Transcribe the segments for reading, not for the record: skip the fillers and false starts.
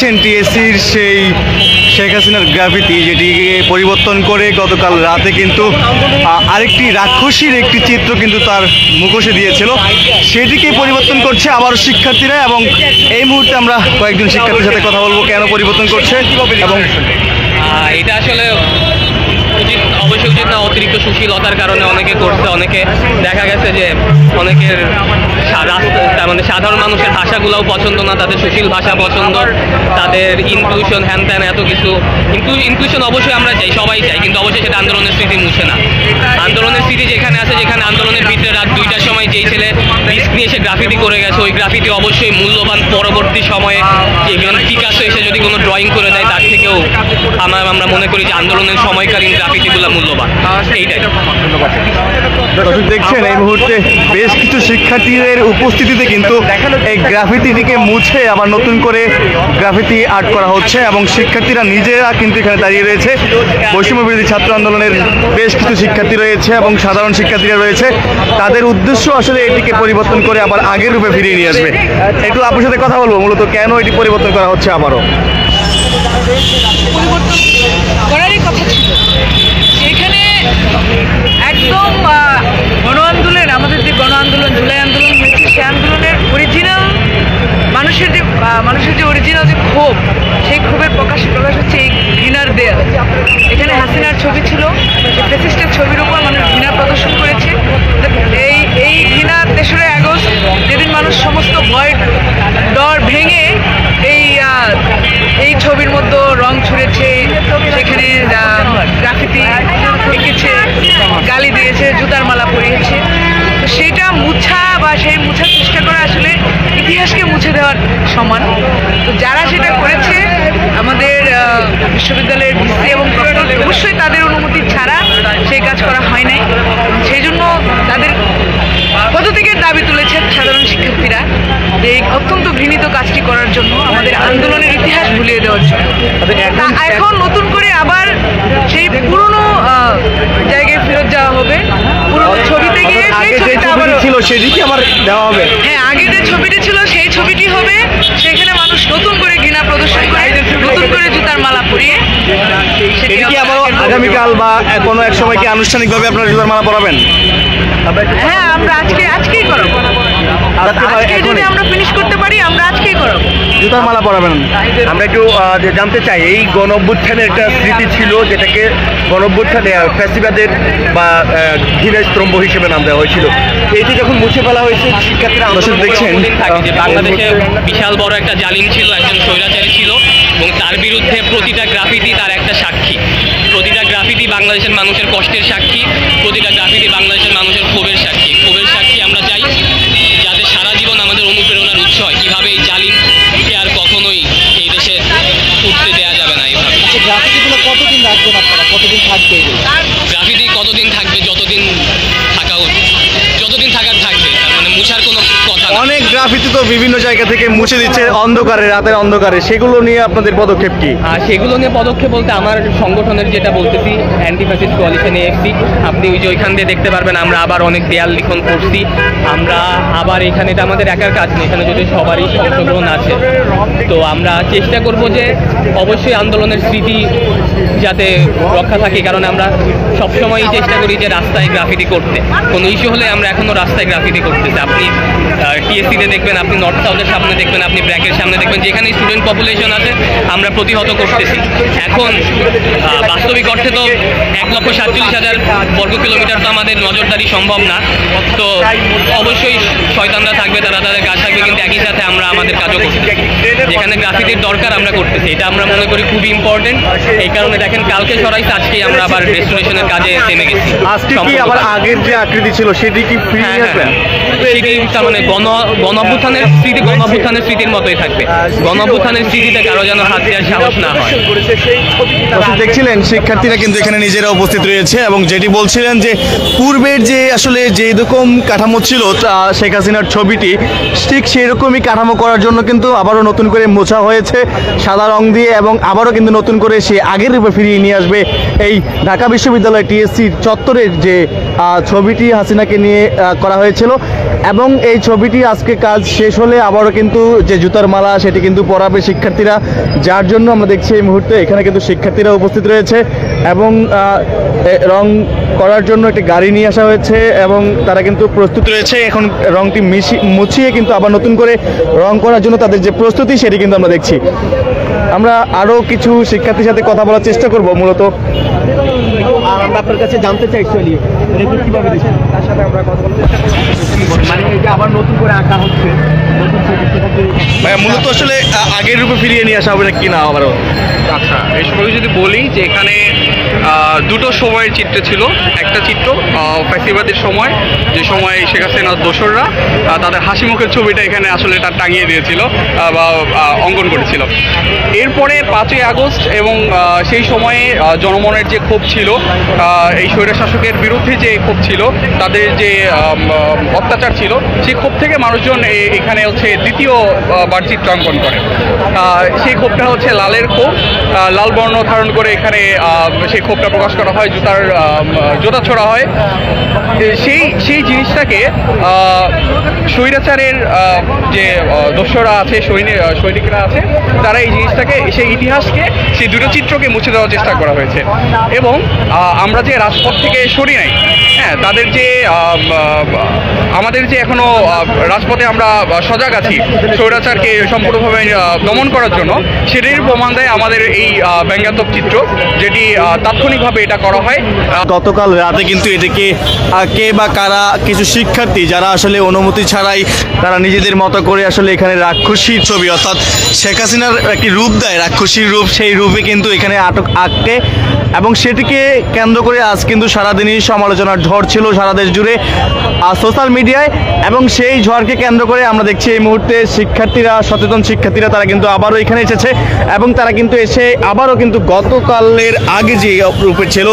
দেখছেন টিএসসির সেই শেখ হাসিনার গ্রাফিতি, যেটিকে পরিবর্তন করে গতকাল রাতে কিন্তু আরেকটি রাক্ষসীর একটি চিত্র কিন্তু তার মুখোশে দিয়েছিল, সেটিকে পরিবর্তন করছে আবার শিক্ষার্থীরা। এবং এই মুহূর্তে আমরা কয়েকজন শিক্ষার্থীর সাথে কথা বলবো কেন পরিবর্তন করছে। এবং এটা আসলে অবশ্যই উচিত না, অতিরিক্ত সুশীলতার কারণে অনেকে করছে। অনেকে দেখা গেছে যে অনেকের মানে সাধারণ মানুষের ভাষাগুলোও পছন্দ না, তাদের সুশীল ভাষা পছন্দ, তাদের ইনক্লুশন হ্যান ত্যান এত কিছু। ইনক্লুশন অবশ্যই আমরা চাই, সবাই চাই, কিন্তু অবশ্যই সেটা আন্দোলনের স্মৃতি মুছে না। আন্দোলনের স্মৃতি যেখানে আছে, যেখানে আন্দোলনের ভিতরে রাত 2টার সময় যেই ছেলে রিস্ক নিয়ে এসে গ্রাফিতি করে গেছে, ওই গ্রাফিতি অবশ্যই মূল্যবান। পরবর্তী সময়ে পিকাসো এসে যদি কোনো ড্রয়িং করে দেয়, তার থেকেও আমরা মনে করি যে আন্দোলনের সময়কালীন গ্রাফিতিগুলো মূল্যবান। এইটাই। দর্শক দেখছেন এই মুহূর্তে বেশ কিছু শিক্ষার্থীদের উপস্থিতিতে কিন্তু এই গ্রাফিতিটিকে মুছে আবার নতুন করে গ্রাফিতি আর্ট করা হচ্ছে এবং শিক্ষার্থীরা নিজেরা কিন্তু এখানে দাঁড়িয়ে রয়েছে। বৈষম্য বিরোধী ছাত্র আন্দোলনের বেশ কিছু শিক্ষার্থী রয়েছে এবং সাধারণ শিক্ষার্থীরা রয়েছে। তাদের উদ্দেশ্য আসলে এটিকে পরিবর্তন করে আবার আগের রূপে ফিরিয়ে নিয়ে আসবে। একটু আপনার সাথে কথা বলবো, মূলত কেন এটি পরিবর্তন করা হচ্ছে আবারও? পরিবর্তন করারই কথা ছিল। এখানে একদম গণ আন্দোলন, আমাদের যে গণ আন্দোলন, জুলাই আন্দোলন হয়েছে, সেই আন্দোলনের অরিজিনাল মানুষের যে অরিজিনাল যে ক্ষোভ, সেই ক্ষোভের প্রকাশ হচ্ছে এই ঘৃণার দেয়াল। এখানে হাসিনার ছবি ছিল, ফ্যাসিস্টের ছবির উপর মানুষ ঘৃণা প্রদর্শন করেছে। এই ঘৃণা 3রা আগস্ট, যেদিন মানুষ সমস্ত ভয় ডর ভেঙে এই ছবির মধ্যে রং ছুঁড়েছে, সেখানে গ্রাফিতি এঁকেছে, গালি দিয়েছে, জুতার মালা পরিয়েছে। তো সেইটা মুছা বা সেই মুছার চেষ্টা করা আসলে ইতিহাসকে মুছে দেওয়ার সমান। তো যারা সেটা করেছে, আমাদের বিশ্ববিদ্যালয়ের ভিসি এবং প্রক্টর, অবশ্যই তাদের অনুমতি ছাড়া সেই কাজ করা হয় নাই। সেই জন্য তাদের পদত্যাগের দাবি তুলেছেন সাধারণ শিক্ষার্থীরা, যে এই অত্যন্ত ঘৃণিত কাজটি করার জন্য, আমাদের আন্দোলনের ইতিহাস ভুলিয়ে দেওয়ার জন্য। এখন নতুন করে আবার সেই পুরনো জায়গায় ফেরত যাওয়া হবে। পুরনো ছবিতে গিয়ে ছিল সেদিকে আবার দেওয়া হবে। হ্যাঁ, আগে যে ছবিটি ছিল সেই ছবিটি হবে। সেখানে মানুষ নতুন করে ঘৃণা প্রদর্শন করে, নতুন করে জুতার মালা পরিয়ে। এটি কি আবার আগামীকাল বা কোনো এক সময় কি আনুষ্ঠানিকভাবে আপনারা জুতার মালা পরাবেন? হ্যাঁ, আমরা আজকেই করাবো। আজকে যদি আমরা ফিনিশ করতে পারি, আমরা আজকেই করাবো। জুতার মালা পরাবেন। আমরা একটু জানতে চাই, এই গণ অভ্যুত্থানের একটা স্মৃতি ছিল, যেটাকে গণ অভ্যুত্থানে ফ্যাসিবাদের বা ঘৃণার স্তম্ভ হিসেবে নাম দেওয়া হয়েছিল। এটি যখন মুছে ফেলা হয়েছে, শিক্ষার্থীরা দর্শক দেখছেন যে বাংলাদেশে বিশাল বড় একটা জালিম ছিল, একজন স্বৈরাচারী ছিল, এবং তার বিরুদ্ধে প্রতিটা গ্রাফিতি তার একটা সাক্ষী। প্রতিটা গ্রাফিতি বাংলাদেশের মানুষের কষ্টের সাক্ষী, প্রতিটা গ্রাফিতি বাংলাদেশের মানুষের ক্ষোভের সাক্ষী। ক্ষোভের সাক্ষী আমরা চাই, যাতে সারা জীবন আমাদের অনুপ্রেরণার উৎস হয়। কীভাবে এই জালিমকে আর কখনোই এই দেশে উঠতে দেওয়া যাবে না। এইভাবে গ্রাফিতিগুলো কতদিন রাখবেন আপনারা? কতদিন থাকবে? গ্রাফিতি কতদিন থাকবে? যতদিন থাকা উচিত, যতদিন থাকার থাকবে, মানে মুছার কোনো কথা। অনেক গ্রাফিতি তো বিভিন্ন জায়গা থেকে মুছে দিচ্ছে অন্ধকারে, রাতের অন্ধকারে, সেগুলো নিয়ে আপনাদের পদক্ষেপ কি? সেগুলো নিয়ে পদক্ষেপ বলতে আমার সংগঠনের যেটা বলতেছি, অ্যান্টি ফ্যাসিস্ট কোয়ালিশন এএফসি, আপনি ওই যে ওইখান দিয়ে দেখতে পারবেন আমরা আবার অনেক দেয়াল লিখন করছি। আমরা আবার এখানে, এটা আমাদের একার কাজ নেই, এখানে যদি সবারই অংশগ্রহণ আছে। তো আমরা চেষ্টা করব যে অবশ্যই আন্দোলনের স্মৃতি যাতে রক্ষা থাকে, কারণ আমরা সবসময়ই চেষ্টা করি যে রাস্তায় গ্রাফিতি করতে। কোনো ইস্যু হলে আমরা এখনও রাস্তায় গ্রাফিতি করতেছি। আপনি টিএসসিতে দেখবেন, আপনি নর্থ সাউথের সামনে দেখবেন, আপনি ব্র্যাকের সামনে দেখবেন, যেখানে স্টুডেন্ট পপুলেশন আছে আমরা প্রতিহত করতেছি। এখন বাস্তবিক অর্থে তো 1,47,000 বর্গ কিলোমিটার তো আমাদের নজরদারি সম্ভব না। তো অবশ্যই শয়তানরা থাকবে, তারা তাদের কাজ থাকবে, কিন্তু একই সাথে আমরা আমাদের কাজও করতেছি। যেখানে গ্রাফিতির দরকার আমরা করতেছি, এটা আমরা মনে করি খুবই ইম্পর্টেন্ট। এই কারণে দেখেন কালকে সরাইছে, আজকেই আমরা আবার রেস্টোরেশনের কাজে নেমে গেছি। আজকে কি আবার আগের যে আকৃতি ছিল সেটি কি ফিরে আসবে? সেটি তার মানে গণ অভ্যুত্থানের স্মৃতি গণ অভ্যুত্থানের স্মৃতির মতোই থাকবে। গণ অভ্যুত্থানের স্মৃতিতে কারো যেন হাত দেওয়ার সাহস না হয়। দেখছিলেন শিক্ষার্থীরা কিন্তু এখানে নিজেরা উপস্থিত রয়েছে এবং যেটি বলছিলেন যে পূর্বের যে আসলে যে রকম কাঠামো ছিল শেখ হাসিনার ছবিটি, ঠিক সেই রকমই কাঠামো করার জন্য কিন্তু আবারও নতুন করে মোছা হয়েছে সাদা রং দিয়ে, এবং আবারও কিন্তু নতুন করে সে আগের রূপে ফিরিয়ে নিয়ে আসবে এই ঢাকা বিশ্ববিদ্যালয় টিএসসি চত্বরের যে ছবিটি হাসিনাকে নিয়ে করা হয়েছিল। এবং এই ছবিটি আজকে কাজ শেষ হলে আবারও কিন্তু যে জুতার মালা সেটি কিন্তু পরাবে শিক্ষার্থীরা, যার জন্য আমরা দেখছি এই মুহূর্তে এখানে কিন্তু শিক্ষার্থীরা উপস্থিত রয়েছে এবং রং করার জন্য একটি গাড়ি নিয়ে আসা হয়েছে এবং তারা কিন্তু প্রস্তুত রয়েছে। এখন রংটি মুছিয়ে কিন্তু আবার নতুন করে রং করার জন্য তাদের যে প্রস্তুতি সেটি কিন্তু আমরা দেখছি। আমরা আরও কিছু শিক্ষার্থীর সাথে কথা বলার চেষ্টা করব। মূলত আমরা আপনার কাছে জানতে চাই কিভাবে তার সাথে আমরা কথা বলতে মানে এটা আবার নতুন করে আঁকা হচ্ছে, মূলত আসলে আগের রূপে ফিরিয়ে নিয়ে আসা হবে না কিনা আবারও? আচ্ছা, এই সময় যদি বলি যে এখানে দুটো সময়ের চিত্র ছিল। একটা চিত্র ফ্যাসিবাদের সময়, যে সময় শেখ হাসিনার দোসররা তাদের হাসি মুখের ছবিটা এখানে আসলে তার টাঙিয়ে দিয়েছিল বা অঙ্কন করেছিল। এরপরে 5ই আগস্ট এবং সেই সময়ে জনমনের যে ক্ষোভ ছিল, এই স্বৈরশাসকের বিরুদ্ধে যে ক্ষোভ ছিল, তাদের যে অত্যাচার ছিল, সেই ক্ষোভ থেকে মানুষজন এখানে হচ্ছে দ্বিতীয়বার চিত্রাঙ্কন করে। সেই ক্ষোভটা হচ্ছে লালের ক্ষোভ, লাল বর্ণ ধারণ করে এখানে সেই ক্ষোভটা প্রকাশ করা হয়, জোতা ছোড়া হয়। সেই জিনিসটাকে স্বৈরাচারের যে দোসররা আছে, সৈনিকরা আছে, তারা এই জিনিসটাকে, সেই ইতিহাসকে, সেই দুটো চিত্রকে মুছে দেওয়ার চেষ্টা করা হয়েছে। এবং আমরা যে রাজপথ থেকে সরি নাই, হ্যাঁ, তাদের যে আমাদের যে এখনো রাজপথে আমরা সজাগ আছি স্বৈরাচারকে সম্পূর্ণভাবে দমন করার জন্য, সেটির প্রমাণ দেয় আমাদের এই ব্যঙ্গাত্মক চিত্র, যেটি তাৎক্ষণিকভাবে এটা করা হয়। গতকাল রাতে কিন্তু এটাকে কে বা কারা কিছু শিক্ষার্থী যারা আসলে অনুমতি ছাড়াই তারা নিজেদের মতো করে আসলে এখানে রাক্ষসীর ছবি অর্থাৎ শেখ হাসিনার একটি রূপ দেয়, রাক্ষসীর রূপ, সেই রূপে কিন্তু এখানে আঁকে এবং সেটিকে কেন্দ্র করে আজ কিন্তু সারাদিনই সমালোচনার ঝড় ছিল সারা দেশ জুড়ে সোশ্যাল মিডিয়ায়। এবং সেই ঝড়কে কেন্দ্র করে আমরা দেখছি এই মুহূর্তে শিক্ষার্থীরা, সচেতন শিক্ষার্থীরা তারা কিন্তু আবারও এখানে এসেছে এবং তারা কিন্তু এসে আবারও কিন্তু গতকালের আগে যে রূপে ছিল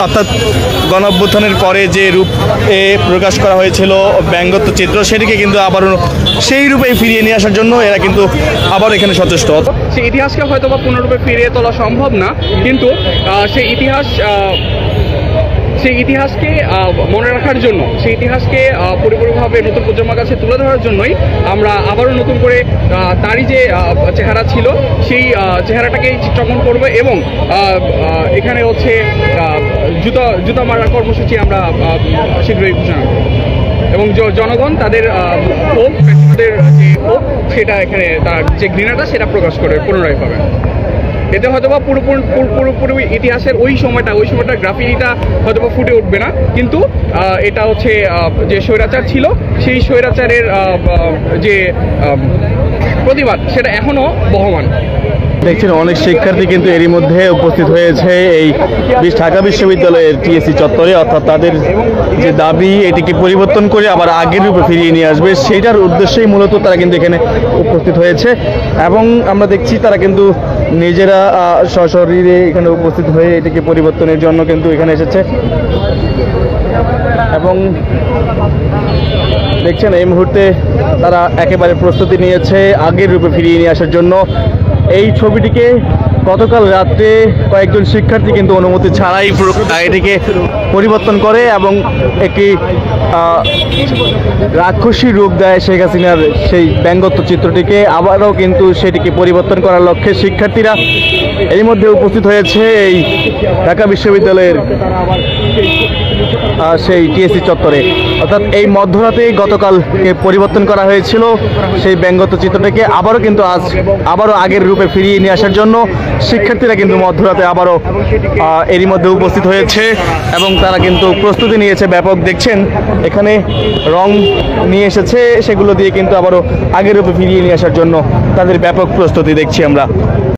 অর্থাৎ গণঅভ্যুত্থানের পরে যে রূপে প্রকাশ করা হয়েছিল ব্যঙ্গত্ব চিত্র, সেটিকে কিন্তু আবারও সেই রূপে ফিরিয়ে নিয়ে আসার জন্য এরা কিন্তু আবার এখানে সচেষ্ট। সেই ইতিহাসকে হয়তো বা পুনরূপে ফিরিয়ে তোলা সম্ভব না, কিন্তু সেই ইতিহাসকে মনে রাখার জন্য, সেই ইতিহাসকে পরিপূর্ণভাবে নতুন প্রজন্মের কাছে তুলে ধরার জন্যই আমরা আবারও নতুন করে তারই যে চেহারা ছিল সেই চেহারাটাকেই চিত্রাঙ্কন করব এবং এখানে হচ্ছে জুতা মারার কর্মসূচি আমরা শীঘ্রই ঘোষণা করব এবং জনগণ তাদের ক্ষোভ, যে ক্ষোভ, সেটা এখানে তার যে ঘৃণাটা সেটা প্রকাশ করে পুনরায় পাবে। এতে হয়তোবা পুরোপুরি ইতিহাসের ওই সময়টা গ্রাফিটিটা হয়তোবা ফুটে উঠবে না, কিন্তু এটা হচ্ছে যে স্বৈরাচার ছিল সেই স্বৈরাচারের যে প্রতিবাদ সেটা এখনো বহমান। দেখছেন অনেক শিক্ষার্থী কিন্তু এরই মধ্যে উপস্থিত হয়েছে এই ঢাকা বিশ্ববিদ্যালয়ের টিএসসি চত্বরে, অর্থাৎ তাদের যে দাবি এটিকে পরিবর্তন করে আবার আগের রূপে ফিরিয়ে নিয়ে আসবে, সেইটার উদ্দেশ্যেই মূলত তারা কিন্তু এখানে উপস্থিত হয়েছে। এবং আমরা দেখছি তারা কিন্তু নিজেরা সশরীরে এখানে উপস্থিত হয়ে এটিকে পরিবর্তনের জন্য কিন্তু এখানে এসেছে এবং দেখছেন এই মুহূর্তে তারা একেবারে প্রস্তুতি নিয়েছে আগের রূপে ফিরিয়ে নিয়ে আসার জন্য। এই ছবিটিকে গতকাল রাত্রে কয়েকজন শিক্ষার্থী কিন্তু অনুমতি ছাড়াই এটিকে পরিবর্তন করে এবং একটি রাক্ষসী রূপ দেয় শেখ হাসিনার সেই ব্যঙ্গত্ব চিত্রটিকে। আবারও কিন্তু সেটিকে পরিবর্তন করার লক্ষ্যে শিক্ষার্থীরা এর মধ্যে উপস্থিত হয়েছে এই ঢাকা বিশ্ববিদ্যালয়ের সেই টিএসসি চত্বরে, অর্থাৎ এই মধ্যরাতেই গতকাল পরিবর্তন করা হয়েছিল সেই ব্যঙ্গত্ব চিত্রটাকে। আবারও কিন্তু আবারও আগের রূপে ফিরিয়ে নিয়ে আসার জন্য শিক্ষার্থীরা কিন্তু মধ্যরাতে আবারও এরই মধ্যে উপস্থিত হয়েছে এবং তারা কিন্তু প্রস্তুতি নিয়েছে ব্যাপক। দেখছেন এখানে রং নিয়ে এসেছে, সেগুলো দিয়ে কিন্তু আবারও আগের রূপে ফিরিয়ে নিয়ে আসার জন্য তাদের ব্যাপক প্রস্তুতি দেখছি আমরা।